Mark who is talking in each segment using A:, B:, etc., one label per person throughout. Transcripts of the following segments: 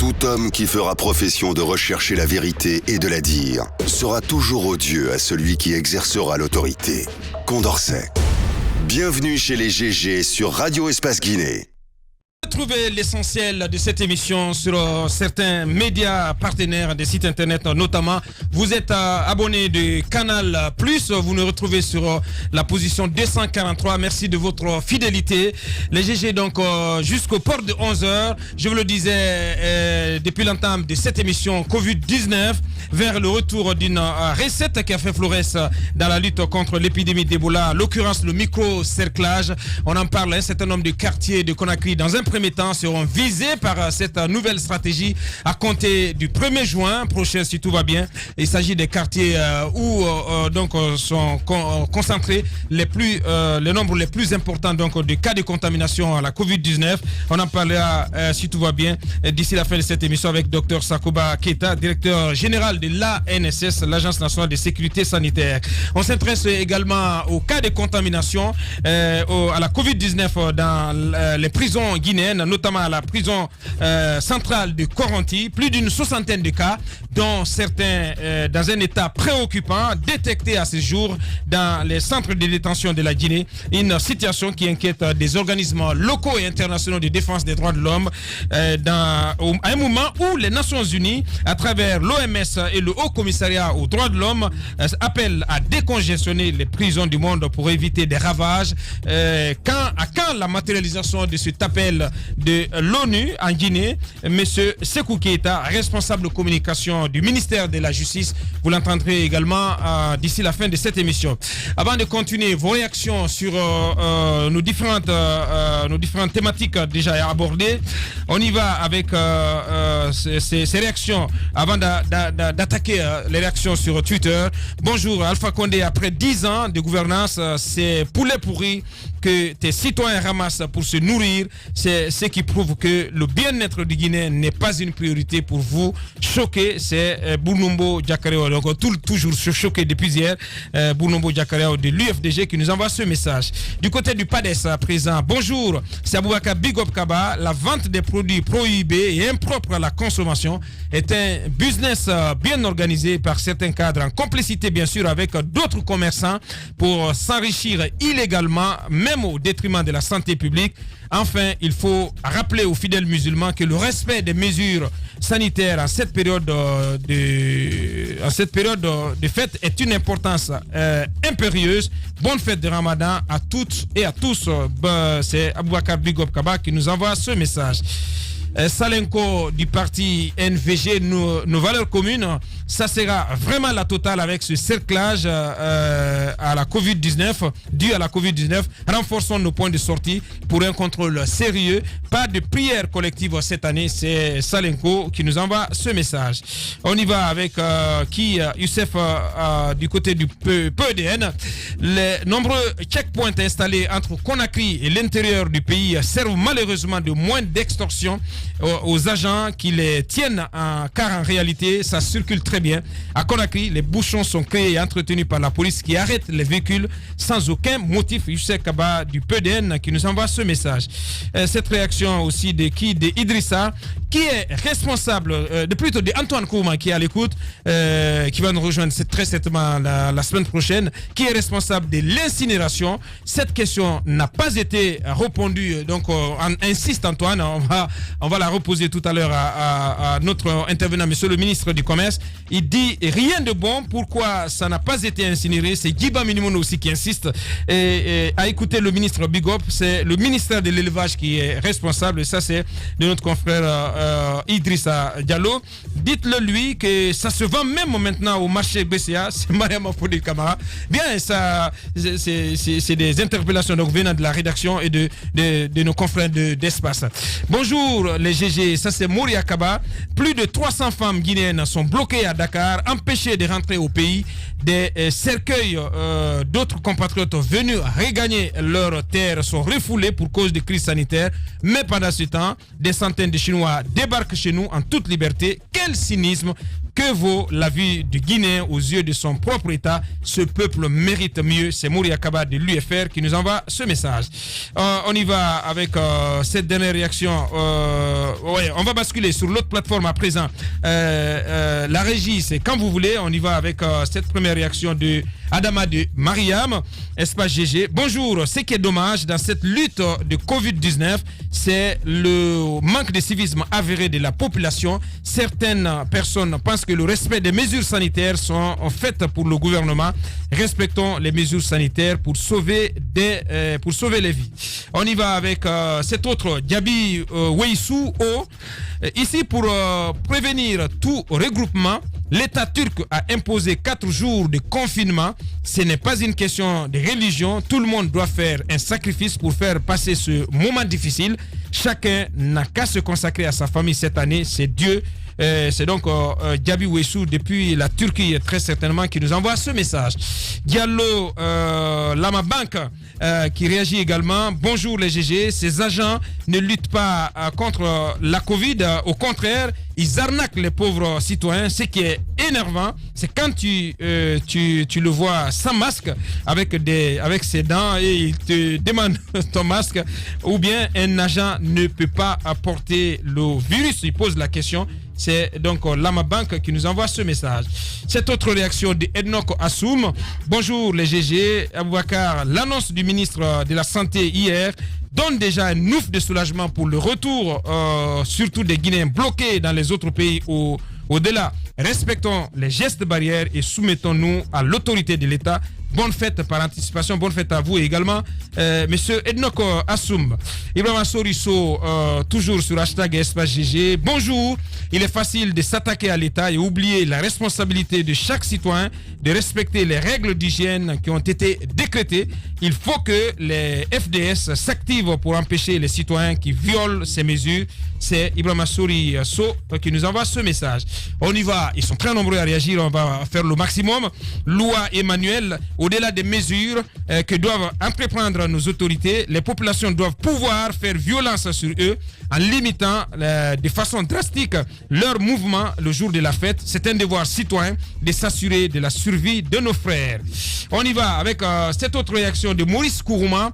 A: Tout homme qui fera profession de rechercher la vérité et de la dire sera toujours odieux à celui qui exercera l'autorité. Condorcet. Bienvenue chez les GG sur Radio Espace Guinée.
B: Retrouvez l'essentiel de cette émission sur certains médias partenaires des sites internet notamment. Vous êtes abonné de Canal+, vous nous retrouvez sur la position 243. Merci de votre fidélité. Les GG donc jusqu'au port de 11h. Je vous le disais depuis l'entame de cette émission Covid-19 vers le retour d'une recette qui a fait florès dans la lutte contre l'épidémie d'Ebola, à l'occurrence le micro-cerclage. On en parle, un certain nombre de quartiers de Conakry dans un premier temps seront visés par cette nouvelle stratégie à compter du 1er juin prochain si tout va bien. Il s'agit des quartiers où donc sont concentrés les nombres les plus importants donc de cas de contamination à la Covid-19. On en parlera si tout va bien d'ici la fin de cette émission avec Dr Sakuba Keita, directeur général de l'ANSS, l'Agence nationale de sécurité sanitaire. On s'intéresse également aux cas de contamination à la Covid-19 dans les prisons guinéennes, notamment à la prison centrale de Coronti. Plus d'une soixantaine de cas, dont certains dans un état préoccupant, détectés à ce jour dans les centres de détention de la Guinée. Une situation qui inquiète des organismes locaux et internationaux de défense des droits de l'homme à un moment où les Nations Unies, à travers l'OMS et le Haut Commissariat aux droits de l'homme, appellent à décongestionner les prisons du monde pour éviter des ravages. Quand la matérialisation de cet appel de l'ONU en Guinée, M. Sékou Keita, responsable de communication du ministère de la Justice, vous l'entendrez également d'ici la fin de cette émission. Avant de continuer vos réactions sur nos différentes thématiques déjà abordées, on y va avec ces réactions avant d'attaquer les réactions sur Twitter. Bonjour Alpha Condé, après 10 ans de gouvernance, c'est poulet pourri que tes citoyens ramassent pour se nourrir, c'est ce qui prouve que le bien-être du Guinéen n'est pas une priorité pour vous. Choqué, c'est Boulombo Diakareo, donc toujours choqué depuis hier, Boulombo Diakareo de l'UFDG qui nous envoie ce message. Du côté du PADES à présent, bonjour, c'est Aboubakar Bigop Kaba. La vente des produits prohibés et impropres à la consommation est un business bien organisé par certains cadres en complicité bien sûr avec d'autres commerçants pour s'enrichir illégalement, même au détriment de la santé publique. Enfin, il faut rappeler aux fidèles musulmans que le respect des mesures sanitaires en cette période de fête est une importance impérieuse. Bonne fête de Ramadan à toutes et à tous. C'est Aboubakar Bigop Kaba qui nous envoie ce message. Salenko du parti NVG, nos valeurs communes, ça sera vraiment la totale avec ce cerclage à la Covid-19, dû à la Covid-19. Renforçons nos points de sortie pour un contrôle sérieux. Pas de prière collective cette année, c'est Salenko qui nous envoie ce message. On y va avec Youssef du côté du PEDN. Les nombreux checkpoints installés entre Conakry et l'intérieur du pays servent malheureusement de moyens d'extorsion aux agents qui les tiennent, car en réalité ça circule très bien. À Conakry, les bouchons sont créés et entretenus par la police qui arrête les véhicules sans aucun motif. Youssef Kaba du PEDN qui nous envoie ce message. Cette réaction aussi de Idrissa, qui est responsable de Antoine Kouma qui est à l'écoute, qui va nous rejoindre très certainement la semaine prochaine, qui est responsable de l'incinération. Cette question n'a pas été répondue, donc insiste Antoine, on va la reposer tout à l'heure à notre intervenant, monsieur le ministre du Commerce. Il dit rien de bon, pourquoi ça n'a pas été incinéré. C'est Guiba Minimono aussi qui insiste et à écouter le ministre Bigop. C'est le ministère de l'élevage qui est responsable, et ça c'est de notre confrère Idrissa Diallo. Dites-le lui que ça se vend même maintenant au marché BCA. C'est Mariam Apoudi Camara. Bien, ça c'est des interpellations donc venant de la rédaction et de nos confrères d'Espace. Bonjour les GG, ça c'est Moria Kaba. Plus de 300 femmes guinéennes sont bloquées à Dakar, empêchées de rentrer au pays. Des cercueils d'autres compatriotes venus regagner leur terre sont refoulés pour cause de crise sanitaire. Mais pendant ce temps, des centaines de Chinois débarquent chez nous en toute liberté. Quel cynisme! Que vaut la vie du Guinéen aux yeux de son propre État? Ce peuple mérite mieux. C'est Mouri Akaba de l'UFR qui nous envoie ce message. On y va avec cette dernière réaction. On va basculer sur l'autre plateforme à présent. La régie, c'est quand vous voulez. On y va avec cette première réaction de Adama de Mariam, espace GG. Bonjour, ce qui est dommage dans cette lutte de Covid-19, c'est le manque de civisme avéré de la population. Certaines personnes pensent que le respect des mesures sanitaires sont faites pour le gouvernement. Respectons les mesures sanitaires pour sauver les vies. On y va avec cet autre, Diaby Weissou O. Ici, pour prévenir tout regroupement, l'État turc a imposé 4 jours de confinement. Ce n'est pas une question de religion. Tout le monde doit faire un sacrifice pour faire passer ce moment difficile. Chacun n'a qu'à se consacrer à sa famille cette année. C'est Dieu. C'est donc Diaby Weissou depuis la Turquie, très certainement, qui nous envoie ce message. Diallo Lama Bank qui réagit également. Bonjour les GG, ces agents ne luttent pas contre la Covid. Au contraire, ils arnaquent les pauvres citoyens. Ce qui est énervant, c'est quand tu le vois sans masque, avec ses dents, et il te demande ton masque, ou bien un agent ne peut pas apporter le virus. Il pose la question. C'est donc Lama Bank qui nous envoie ce message. Cette autre réaction de Ednok Assoum. Bonjour les GG. Aboubakar, l'annonce du ministre de la Santé hier donne déjà un ouf de soulagement pour le retour, surtout des Guinéens bloqués dans les autres pays au-delà. Respectons les gestes barrières et soumettons-nous à l'autorité de l'État. Bonne fête par anticipation, bonne fête à vous également, monsieur Ednok Assoum. Ibrahim Soriso, toujours sur hashtag Espace GG. Bonjour, il est facile de s'attaquer à l'État et oublier la responsabilité de chaque citoyen de respecter les règles d'hygiène qui ont été décrétées. Il faut que les FDS s'activent pour empêcher les citoyens qui violent ces mesures. C'est Ibrahim Soriso qui nous envoie ce message. On y va, ils sont très nombreux à réagir, on va faire le maximum. Loua Emmanuel, au-delà des mesures que doivent entreprendre nos autorités, les populations doivent pouvoir faire violence sur eux en limitant de façon drastique leur mouvement le jour de la fête. C'est un devoir citoyen de s'assurer de la survie de nos frères. On y va avec cette autre réaction de Maurice Kourouma.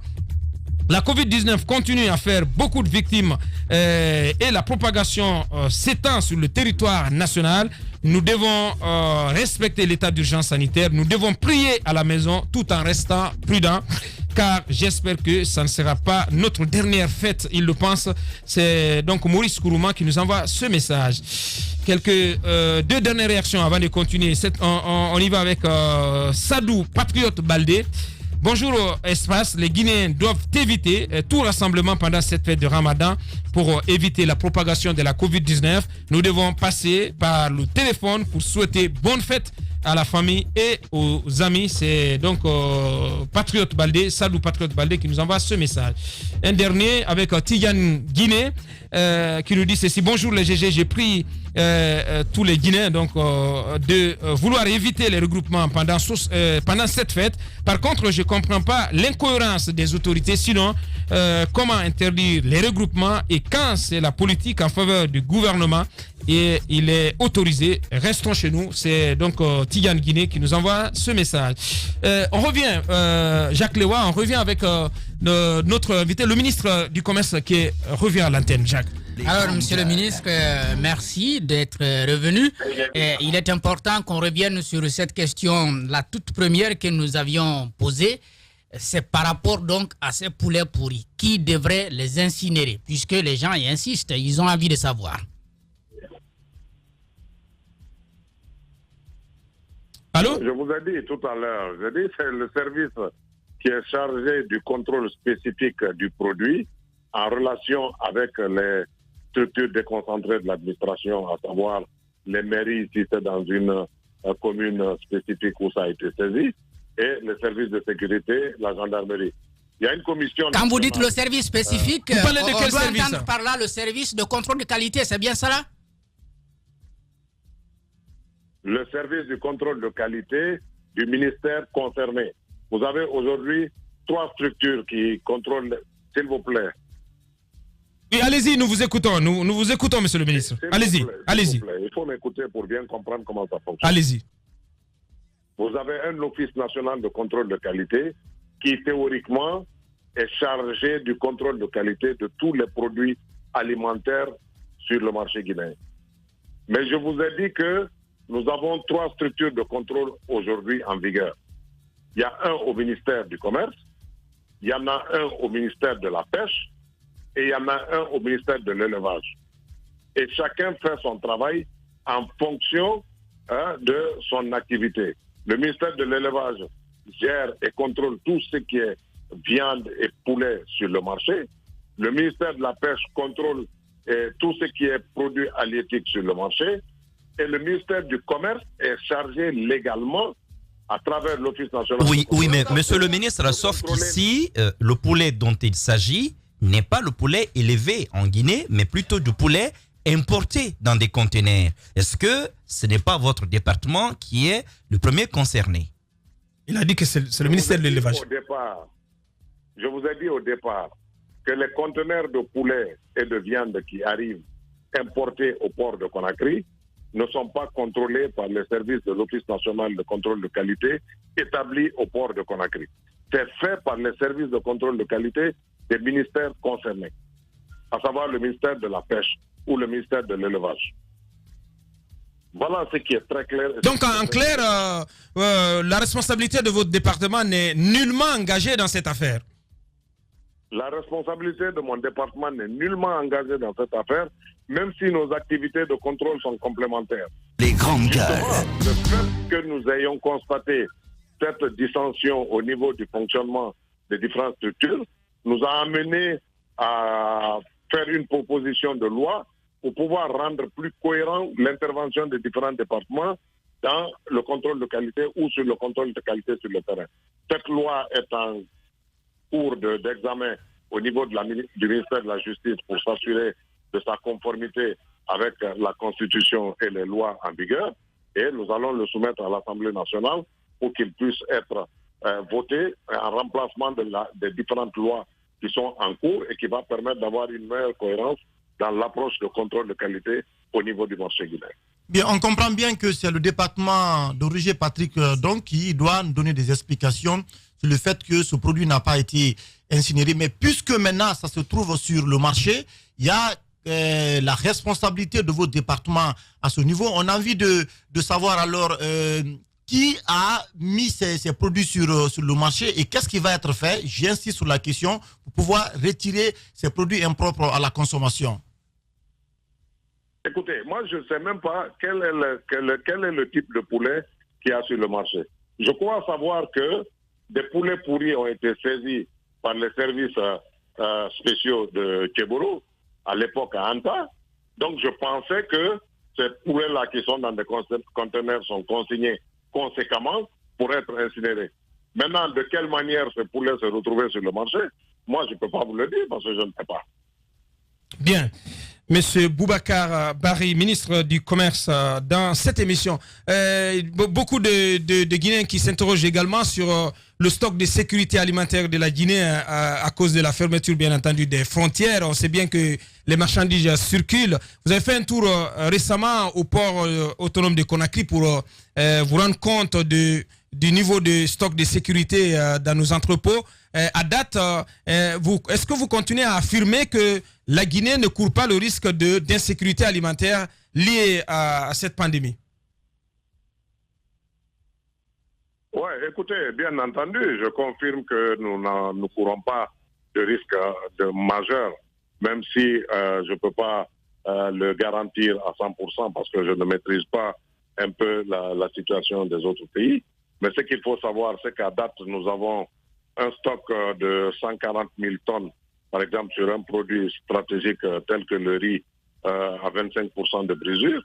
B: La Covid-19 continue à faire beaucoup de victimes et la propagation s'étend sur le territoire national. Nous devons respecter l'état d'urgence sanitaire. Nous devons prier à la maison tout en restant prudents, car j'espère que ça ne sera pas notre dernière fête, il le pense. C'est donc Maurice Kourouma qui nous envoie ce message. Deux dernières réactions avant de continuer. On y va avec Sadou Patriote Baldé. Bonjour Espace, les Guinéens doivent éviter tout rassemblement pendant cette fête de Ramadan pour éviter la propagation de la Covid-19. Nous devons passer par le téléphone pour souhaiter bonne fête à la famille et aux amis. C'est donc Patriote Baldé, Sadou Patriote Baldé qui nous envoie ce message. Un dernier avec Tidiane Guinée qui nous dit ceci. Bonjour les GG, j'ai pris tous les Guinéens donc de vouloir éviter les regroupements pendant cette fête. Par contre, je ne comprends pas l'incohérence des autorités. Sinon, comment interdire les regroupements, et quand c'est la politique en faveur du gouvernement et il est autorisé, restons chez nous. C'est donc Tidiane Guinée qui nous envoie ce message. On revient, Jacques Lewa, on revient avec notre invité, le ministre du Commerce qui revient à l'antenne. Jacques.
C: Alors, monsieur le ministre, merci d'être revenu. Il est important qu'on revienne sur cette question, la toute première que nous avions posée. C'est par rapport donc à ces poulets pourris. Qui devrait les incinérer? Puisque les gens y insistent, ils ont envie de savoir.
B: Allô?
D: Je vous ai dit tout à l'heure, c'est le service qui est chargé du contrôle spécifique du produit en relation avec les structures déconcentrées de l'administration, à savoir les mairies si c'est dans une commune spécifique où ça a été saisi, et le service de sécurité, la gendarmerie. Il y a une commission...
C: Quand vous dites le service spécifique,
B: vous parlez de quel
C: doit
B: service?
C: Entendre par là le service de contrôle de qualité, c'est bien ça là?
D: Le service du contrôle de qualité du ministère concerné. Vous avez aujourd'hui 3 structures qui contrôlent, s'il vous plaît.
B: Oui, allez-y, nous vous écoutons. Nous vous écoutons, monsieur le ministre. Allez-y, allez-y.
D: Il faut m'écouter pour bien comprendre comment ça fonctionne.
B: Allez-y.
D: Vous avez un office national de contrôle de qualité qui, théoriquement, est chargé du contrôle de qualité de tous les produits alimentaires sur le marché guinéen. Mais je vous ai dit que nous avons 3 structures de contrôle aujourd'hui en vigueur. Il y a un au ministère du Commerce, il y en a un au ministère de la Pêche et il y en a un au ministère de l'Élevage. Et chacun fait son travail en fonction de son activité. Le ministère de l'Élevage gère et contrôle tout ce qui est viande et poulet sur le marché. Le ministère de la Pêche contrôle tout ce qui est produits halieutiques sur le marché. Et le ministère du Commerce est chargé légalement à travers l'Office national.
E: Oui, mais monsieur le ministre, sauf qu'ici, le poulet dont il s'agit n'est pas le poulet élevé en Guinée, mais plutôt du poulet importé dans des conteneurs. Est-ce que ce n'est pas votre département qui est le premier concerné?
B: Il a dit que c'est le ministère de l'Élevage.
D: Je vous ai dit au départ que les conteneurs de poulet et de viande qui arrivent importés au port de Conakry ne sont pas contrôlés par les services de l'Office national de contrôle de qualité établi au port de Conakry. C'est fait par les services de contrôle de qualité des ministères concernés, à savoir le ministère de la Pêche ou le ministère de l'Élevage. Voilà ce qui est très clair.
B: Donc, en clair, la responsabilité de votre département n'est nullement engagée dans cette affaire.
D: La responsabilité de mon département n'est nullement engagée dans cette affaire, même si nos activités de contrôle sont complémentaires.
A: Les grandes gueules.
D: Le fait que nous ayons constaté cette dissension au niveau du fonctionnement des différentes structures nous a amené à faire une proposition de loi pour pouvoir rendre plus cohérent l'intervention des différents départements dans le contrôle de qualité ou sur le contrôle de qualité sur le terrain. Cette loi est en cours d'examen au niveau du ministère de la Justice pour s'assurer de sa conformité avec la Constitution et les lois en vigueur. Et nous allons le soumettre à l'Assemblée nationale pour qu'il puisse être voté en remplacement des différentes lois qui sont en cours et qui va permettre d'avoir une meilleure cohérence dans l'approche de contrôle de qualité au niveau du marché guinéen.
F: Bien, on comprend bien que c'est le département d'Origé Patrick donc, qui doit nous donner des explications sur le fait que ce produit n'a pas été incinéré. Mais puisque maintenant ça se trouve sur le marché, il y a la responsabilité de votre département à ce niveau. On a envie de savoir alors qui a mis ces produits sur le marché et qu'est-ce qui va être fait, j'insiste sur la question, pour pouvoir retirer ces produits impropres à la consommation.
D: Écoutez, moi je ne sais même pas quel est le type de poulet qu'il y a sur le marché. Je crois savoir que des poulets pourris ont été saisis par les services spéciaux de Tchéboro, à l'époque à Anta. Donc je pensais que ces poulets-là qui sont dans des conteneurs sont consignés conséquemment pour être incinérés. Maintenant, de quelle manière ces poulets se retrouvaient sur le marché, moi je ne peux pas vous le dire parce que je ne sais pas.
B: Bien. Monsieur Boubacar Barry, ministre du Commerce, dans cette émission, beaucoup de Guinéens qui s'interrogent également sur le stock de sécurité alimentaire de la Guinée à cause de la fermeture, bien entendu, des frontières. On sait bien que les marchandises circulent. Vous avez fait un tour récemment au port autonome de Conakry pour vous rendre compte du niveau de stock de sécurité dans nos entrepôts. À date, est-ce que vous continuez à affirmer que la Guinée ne court pas le risque d'insécurité alimentaire liée à cette pandémie?
D: Oui, écoutez, bien entendu, je confirme que nous ne courons pas de risque majeur, même si je ne peux pas le garantir à 100% parce que je ne maîtrise pas un peu la situation des autres pays. Mais ce qu'il faut savoir, c'est qu'à date, nous avons un stock de 140 000 tonnes, par exemple, sur un produit stratégique tel que le riz à 25% de brisure.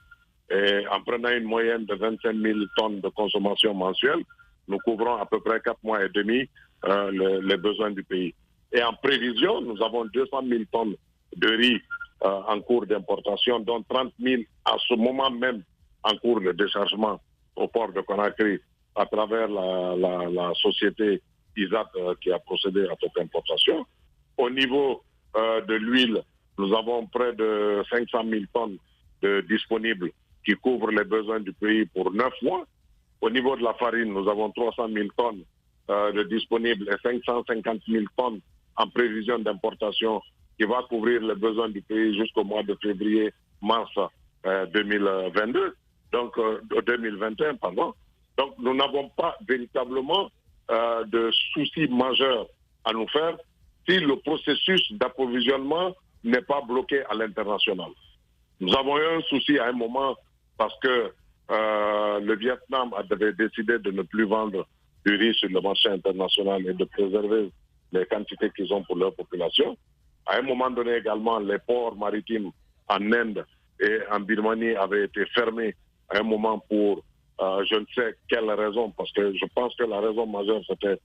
D: Et en prenant une moyenne de 25 000 tonnes de consommation mensuelle, nous couvrons à peu près 4 mois et demi les besoins du pays. Et en prévision, nous avons 200 000 tonnes de riz en cours d'importation, dont 30 000 à ce moment même en cours de déchargement au port de Conakry à travers la société ISAT qui a procédé à cette importation. Au niveau de l'huile, nous avons près de 500 000 tonnes de disponibles qui couvrent les besoins du pays pour 9 mois. Au niveau de la farine, nous avons 300 000 tonnes de disponibles et 550 000 tonnes en prévision d'importation qui va couvrir les besoins du pays jusqu'au mois de février-mars 2022, donc 2021, pardon. Donc nous n'avons pas véritablement de soucis majeurs à nous faire si le processus d'approvisionnement n'est pas bloqué à l'international. Nous avons eu un souci à un moment parce que le Vietnam avait décidé de ne plus vendre du riz sur le marché international et de préserver les quantités qu'ils ont pour leur population. À un moment donné également, les ports maritimes en Inde et en Birmanie avaient été fermés à un moment pour je ne sais quelle raison, parce que je pense que la raison majeure c'était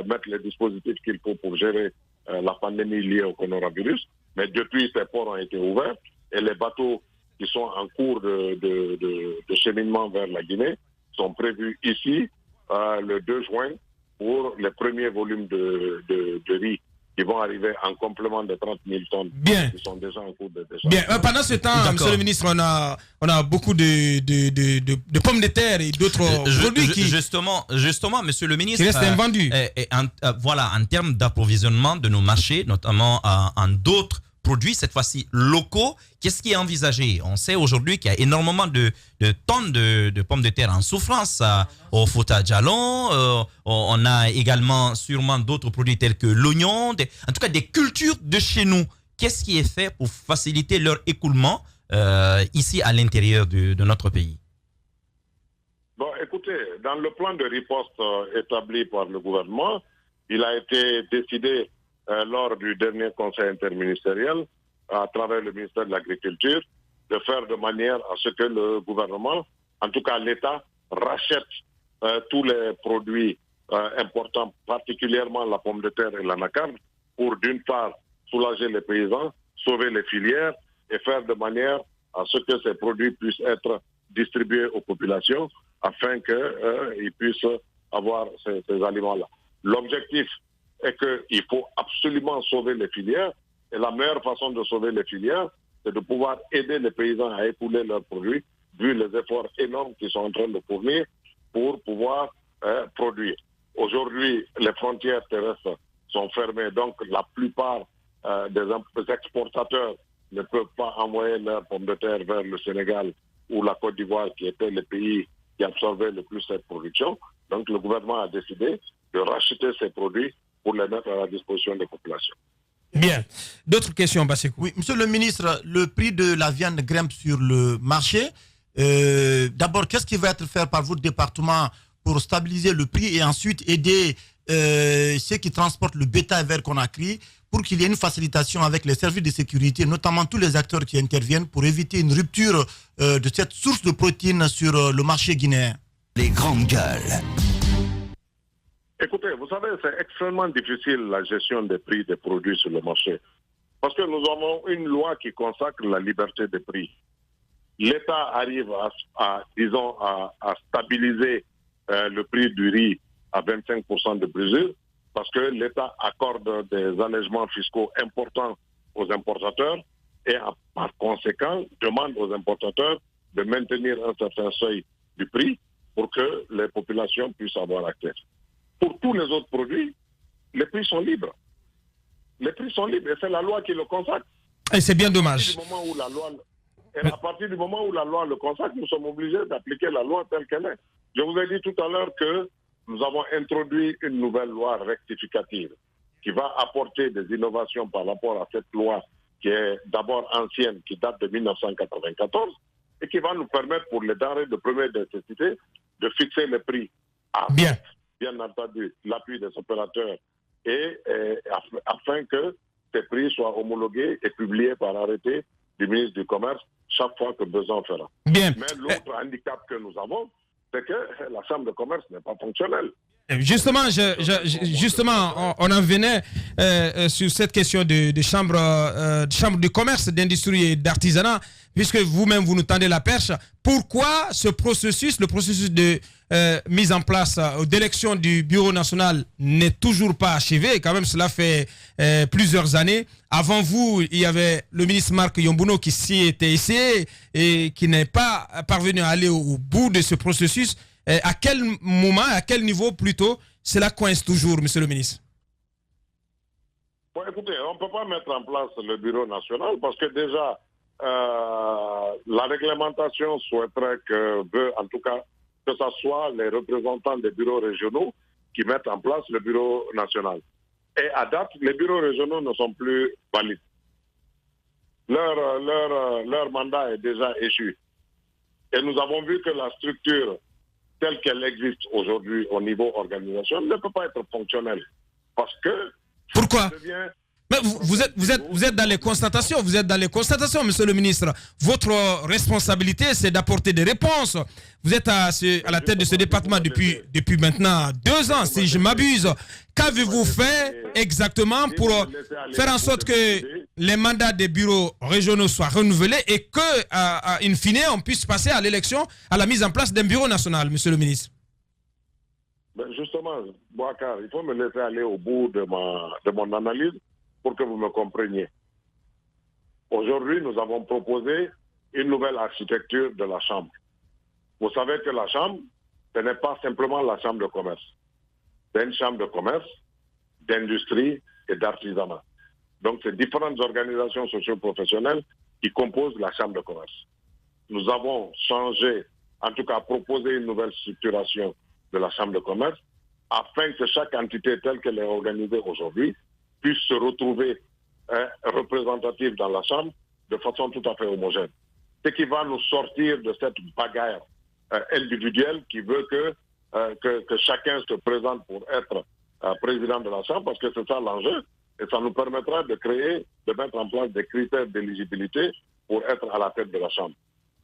D: mettre les dispositifs qu'il faut pour gérer la pandémie liée au coronavirus. Mais depuis, ces ports ont été ouverts et les bateaux qui sont en cours de cheminement vers la Guinée sont prévus ici le 2 juin pour les premiers volumes de riz qui vont arriver en complément de 30 000 tonnes qui sont déjà en cours de décharge.
B: Bien. Pendant ce temps, Monsieur le ministre, on a beaucoup de pommes de terre et d'autres produits qui...
E: Justement, Monsieur le ministre...
B: Qui restent invendus.
E: Voilà, en termes d'approvisionnement de nos marchés, notamment en d'autres produits, cette fois-ci locaux, qu'est-ce qui est envisagé? On sait aujourd'hui qu'il y a énormément de tonnes de pommes de terre en souffrance au Fouta Djallon. On a également sûrement d'autres produits tels que l'oignon, en tout cas des cultures de chez nous. Qu'est-ce qui est fait pour faciliter leur écoulement ici à l'intérieur de notre pays?
D: Bon, écoutez, dans le plan de riposte établi par le gouvernement, il a été décidé lors du dernier conseil interministériel, à travers le ministère de l'Agriculture, de faire de manière à ce que le gouvernement, en tout cas l'État, rachète tous les produits importants, particulièrement la pomme de terre et l'anacarde, pour d'une part soulager les paysans, sauver les filières et faire de manière à ce que ces produits puissent être distribués aux populations afin qu'ils puissent avoir ces aliments-là. L'objectif est qu'il faut absolument sauver les filières. Et la meilleure façon de sauver les filières, c'est de pouvoir aider les paysans à écouler leurs produits, vu les efforts énormes qu'ils sont en train de fournir pour pouvoir produire. Aujourd'hui, les frontières terrestres sont fermées, donc la plupart des exportateurs ne peuvent pas envoyer leurs pommes de terre vers le Sénégal ou la Côte d'Ivoire, qui étaient les pays qui absorbaient le plus cette production. Donc le gouvernement a décidé de racheter ces produits pour les mettre à la disposition des populations.
B: Bien. D'autres questions, Bassekou?
F: Oui, monsieur le ministre, le prix de la viande grimpe sur le marché. D'abord, qu'est-ce qui va être fait par votre département pour stabiliser le prix et ensuite aider ceux qui transportent le bétail vers Conakry pour qu'il y ait une facilitation avec les services de sécurité, notamment tous les acteurs qui interviennent pour éviter une rupture de cette source de protéines sur le marché guinéen?
A: Les grandes gueules.
D: Écoutez, vous savez, c'est extrêmement difficile la gestion des prix des produits sur le marché. Parce que nous avons une loi qui consacre la liberté des prix. L'État arrive à stabiliser le prix du riz à 25% de mesure parce que l'État accorde des allègements fiscaux importants aux importateurs et par conséquent demande aux importateurs de maintenir un certain seuil du prix pour que les populations puissent avoir accès. Pour tous les autres produits, les prix sont libres. Les prix sont libres et c'est la loi qui le consacre.
B: Et c'est bien dommage.
D: À partir du moment où la loi le consacre, nous sommes obligés d'appliquer la loi telle qu'elle est. Je vous ai dit tout à l'heure que nous avons introduit une nouvelle loi rectificative qui va apporter des innovations par rapport à cette loi qui est d'abord ancienne, qui date de 1994 et qui va nous permettre pour les denrées de première nécessité de fixer les prix
B: bien
D: entendu l'appui des opérateurs et afin que ces prix soient homologués et publiés par arrêté du ministre du Commerce chaque fois que besoin fera.
B: Bien.
D: Mais l'autre handicap que nous avons, c'est que la Chambre de commerce n'est pas fonctionnelle.
B: Justement, on en venait sur cette question de chambre de commerce, d'industrie et d'artisanat, puisque vous-même, vous nous tendez la perche. Pourquoi le processus de mise en place d'élection du Bureau national n'est toujours pas achevé? Quand même, cela fait plusieurs années. Avant vous, il y avait le ministre Marc Yombuno qui s'y était essayé et qui n'est pas parvenu à aller au bout de ce processus. À quel moment, à quel niveau plutôt, cela coince toujours, monsieur le ministre?
D: Bon, écoutez, on ne peut pas mettre en place le bureau national parce que déjà, la réglementation souhaiterait veut en tout cas que ce soit les représentants des bureaux régionaux qui mettent en place le bureau national. Et à date, les bureaux régionaux ne sont plus valides. Leur mandat est déjà échu. Et nous avons vu que la structure telle qu'elle existe aujourd'hui au niveau organisation ne peut pas être fonctionnelle. Parce que...
B: Pourquoi? Mais vous êtes dans les constatations, monsieur le ministre. Votre responsabilité, c'est d'apporter des réponses. Vous êtes à la tête de ce département depuis maintenant 2 ans, si je m'abuse. Qu'avez-vous fait exactement pour faire en sorte que les mandats des bureaux régionaux soient renouvelés et que, in fine, on puisse passer à l'élection, à la mise en place d'un bureau national, monsieur le ministre?
D: Ben justement, Bouakar, il faut me laisser aller au bout de mon analyse pour que vous me compreniez. Aujourd'hui, nous avons proposé une nouvelle architecture de la Chambre. Vous savez que la Chambre, ce n'est pas simplement la Chambre de commerce. C'est une Chambre de commerce, d'industrie et d'artisanat. Donc, c'est différentes organisations socio-professionnelles qui composent la Chambre de commerce. Nous avons changé, en tout cas proposé une nouvelle structuration de la Chambre de commerce afin que chaque entité telle qu'elle est organisée aujourd'hui puisse se retrouver représentative dans la Chambre de façon tout à fait homogène. Ce qui va nous sortir de cette bagarre individuelle qui veut que chacun se présente pour être président de la Chambre, parce que c'est ça l'enjeu, et ça nous permettra de mettre en place des critères d'éligibilité pour être à la tête de la Chambre.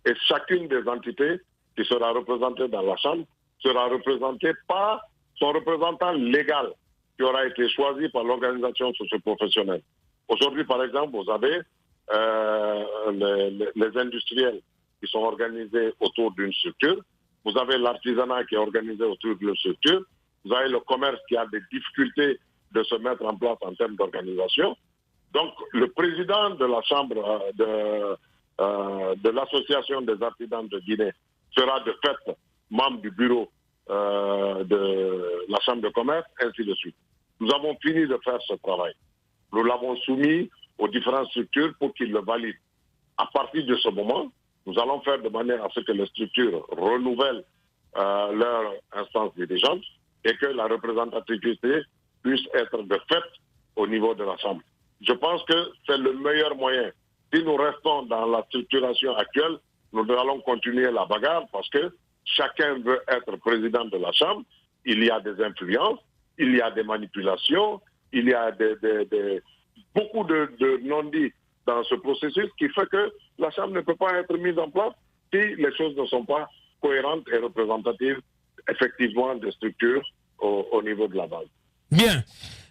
D: Et chacune des entités qui sera représentée dans la Chambre sera représentée par son représentant légal qui aura été choisi par l'organisation socio-professionnelle. Aujourd'hui, par exemple, vous avez les industriels qui sont organisés autour d'une structure. Vous avez l'artisanat qui est organisé autour d'une structure. Vous avez le commerce qui a des difficultés de se mettre en place en termes d'organisation. Donc, le président de la Chambre de l'Association des artisans de Guinée sera de fait membre du bureau de la Chambre de commerce, ainsi de suite. Nous avons fini de faire ce travail. Nous l'avons soumis aux différentes structures pour qu'ils le valident. À partir de ce moment, nous allons faire de manière à ce que les structures renouvellent leur instance dirigeante et que la représentativité puisse être de fait au niveau de la Chambre. Je pense que c'est le meilleur moyen. Si nous restons dans la structuration actuelle, nous allons continuer la bagarre parce que chacun veut être président de la Chambre. Il y a des influences, il y a des manipulations, il y a beaucoup de non-dits dans ce processus qui fait que la Chambre ne peut pas être mise en place si les choses ne sont pas cohérentes et représentatives effectivement des structures au niveau de la base.
B: Bien.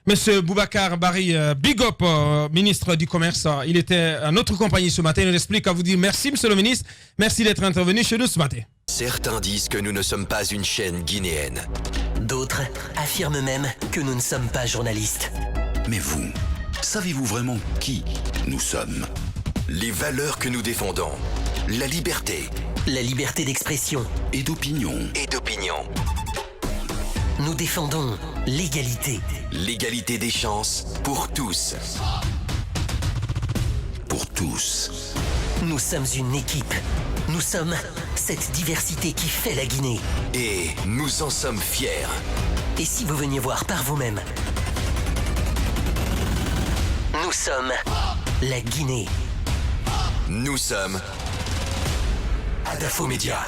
B: Monsieur Boubacar Bari, big up, ministre du Commerce. Il était à notre compagnie ce matin. Il nous explique à vous dire merci, monsieur le ministre. Merci d'être intervenu chez nous ce matin.
G: Certains disent que nous ne sommes pas une chaîne guinéenne.
H: D'autres affirment même que nous ne sommes pas journalistes.
G: Mais vous, savez-vous vraiment qui nous sommes? Les valeurs que nous défendons. La liberté.
H: La liberté d'expression.
G: Et d'opinion.
H: Nous défendons l'égalité.
G: L'égalité des chances pour tous. Pour tous.
H: Nous sommes une équipe. Nous sommes cette diversité qui fait la Guinée.
G: Et nous en sommes fiers.
H: Et si vous veniez voir par vous-même? Nous sommes la Guinée.
G: Nous sommes Adafo Média.